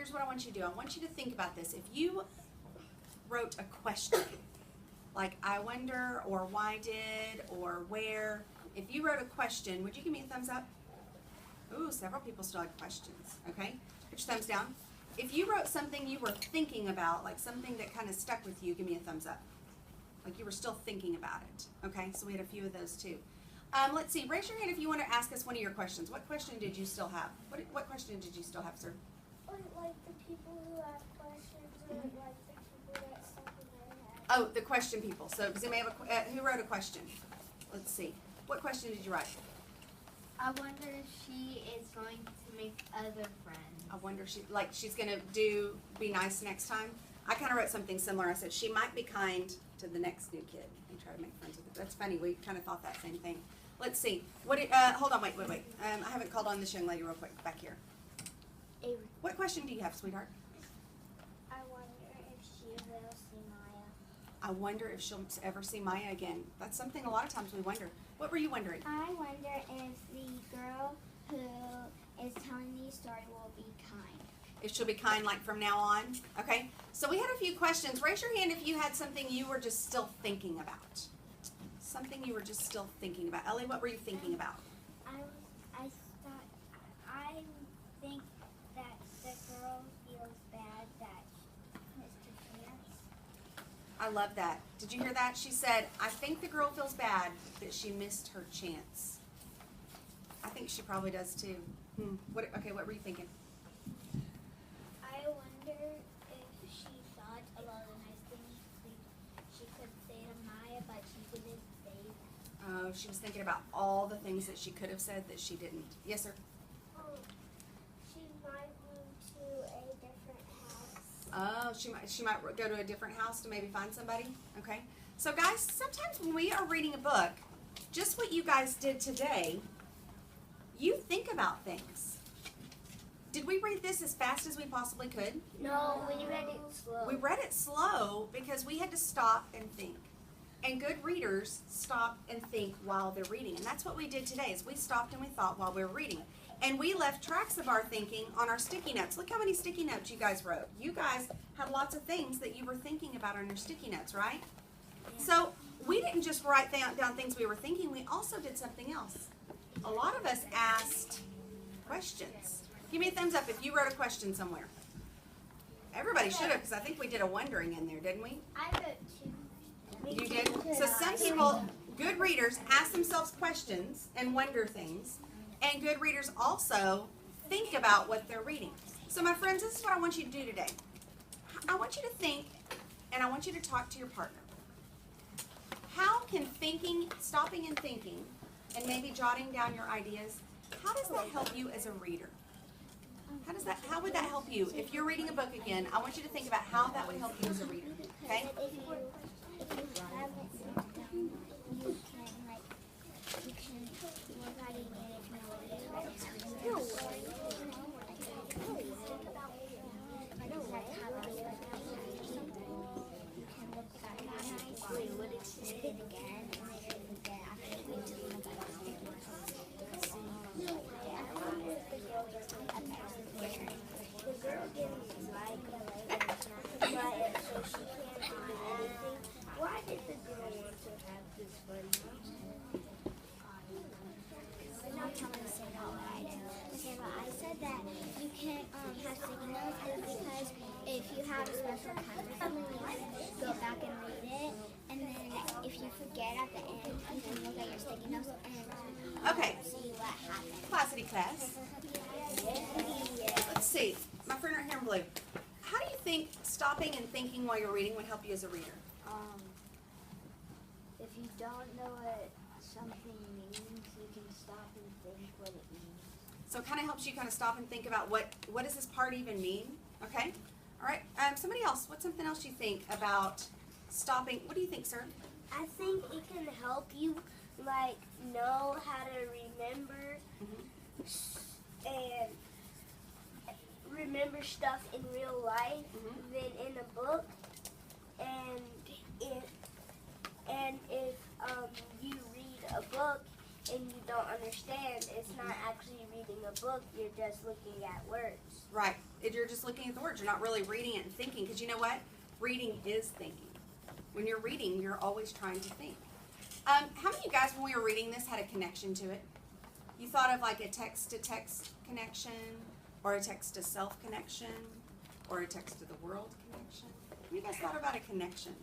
here's what I want you to do. I want you to think about this. If you wrote a question, like I wonder, or why did, or where, if you wrote a question, would you give me a thumbs up? Ooh, several people still had questions, okay? Put your thumbs down. If you wrote something you were thinking about, like something that kind of stuck with you, give me a thumbs up. Like you were still thinking about it, okay? So we had a few of those too. Let's see, raise your hand if you want to ask us one of your questions. What question did you still have? What question did you still have, sir? Like the people who ask questions, or like the people that stuff in their head. Oh, the question people. So does anybody have who wrote a question? Let's see. What question did you write? I wonder if she is going to make other friends. I wonder she's gonna be nice next time. I kind of wrote something similar. I said she might be kind to the next new kid and try to make friends with it. That's funny. We kind of thought that same thing. Let's see. Hold on. Wait. I haven't called on this young lady real quick back here. Avery. What question do you have, sweetheart? I wonder if she will see Maya. I wonder if she'll ever see Maya again. That's something a lot of times we wonder. What were you wondering? I wonder if the girl who is telling the story will be kind. If she'll be kind, like from now on. Okay. So we had a few questions. Raise your hand if you had something you were just still thinking about. Something you were just still thinking about. Ellie, what were you thinking about? I think that the girl feels bad that Mr. Chance. I love that. Did you hear that? She said, I think the girl feels bad that she missed her chance. I think she probably does too. What were you thinking? I wonder if she thought of all the nice things she could say to Maya, but she didn't say them. Oh, she was thinking about all the things that she could have said that she didn't. Yes, sir? She might move to a different house. Oh, she might go to a different house to maybe find somebody. Okay. So guys, sometimes when we are reading a book, just what you guys did today, you think about things. Did we read this as fast as we possibly could? No, we read it slow. We read it slow because we had to stop and think. And good readers stop and think while they're reading. And that's what we did today, is we stopped and we thought while we were reading. And we left tracks of our thinking on our sticky notes. Look how many sticky notes you guys wrote. You guys had lots of things that you were thinking about on your sticky notes, right? So we didn't just write down things we were thinking. We also did something else. A lot of us asked questions. Give me a thumbs up if you wrote a question somewhere. Everybody should have, because I think we did a wondering in there, didn't we? I wrote two. You did? So some people, good readers, ask themselves questions and wonder things. And good readers also think about what they're reading. So my friends, this is what I want you to do today. I want you to think, and I want you to talk to your partner. How can stopping and thinking, and maybe jotting down your ideas, how does that help you as a reader? How would that help you? If you're reading a book again, I want you to think about how that would help you as a reader. Okay? If you have it written down, you can look at it and if you know what it is. Think about you can look at it nicely, what it said again, and then after to look at it. The girl didn't like Maya, so she can't do anything. Why did the girl want to have this fun? I'm not telling to say that what I did. Okay, but I said that you can't have sticky notes because if you have a special kind of something, you can go back and read it. And then if you forget at the end, you can look at your sticky notes and Okay. see what happened. Classity class. Let's see. My friend right here in blue. How do you think stopping and thinking while you're reading would help you as a reader? If you don't know what something means, you can stop and think what it means. So it kind of helps you kind of stop and think about what does this part even mean? Okay? All right. Somebody else. What's something else you think about stopping? What do you think, sir? I think it can help you, like, know how to remember and remember stuff in real life than in a book. And if you read a book and you don't understand, it's not actually reading a book. You're just looking at words. Right. if you're just looking at the words. You're not really reading it and thinking, because you know what? Reading is thinking. When you're reading, you're always trying to think. How many of you guys, when we were reading this, had a connection to it? You thought of like a text-to-text connection, or a text-to-self connection, or a text-to-the-world connection? You guys thought about a connection.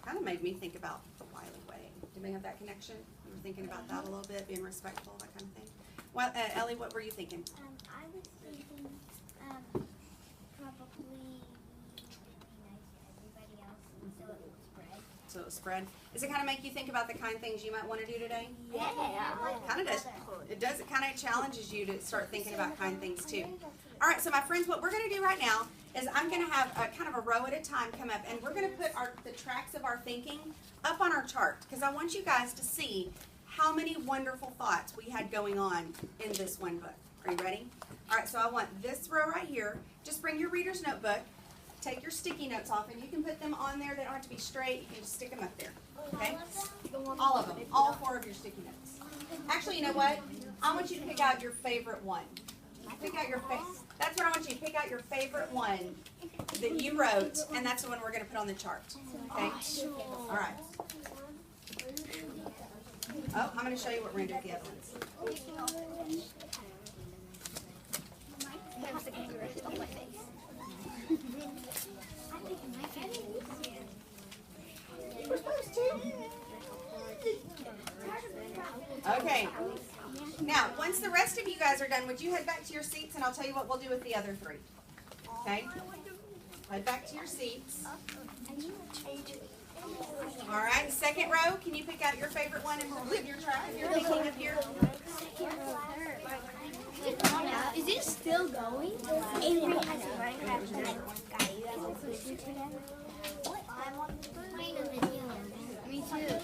Kind of made me think about the Wiley Way. Did they have that connection? You were thinking about that a little bit, being respectful, that kind of thing. Well, Ellie, what were you thinking? I was thinking probably being nice to everybody else so it will spread. So it was spread. Does it kind of make you think about the kind of things you might want to do today? Yeah. Kind of does. It does. It kind of challenges you to start thinking about kind things too. All right, so my friends, what we're going to do right now is I'm going to have a kind of a row at a time come up, and we're going to put the tracks of our thinking up on our chart, because I want you guys to see how many wonderful thoughts we had going on in this one book. Are you ready? All right, so I want this row right here. Just bring your reader's notebook, take your sticky notes off, and you can put them on there. They don't have to be straight. You can just stick them up there. Okay? All of them. All 4 of your sticky notes. Actually, you know what? I want you to pick out your favorite one. Pick out your that's what I want you to pick out your favorite one that you wrote, and that's the one we're going to put on the chart. Okay? All right. Oh, I'm going to show you what we're going to do with the other ones. Okay. Now, once the rest of you guys are done, would you head back to your seats, and I'll tell you what we'll do with the other 3. Okay? Head back to your seats. All right, second row, can you pick out your favorite one and leave your track if you're thinking up here? Is it still going? Avery has a Minecraft guy. You guys like listen to them? I'm playing a video. Me too.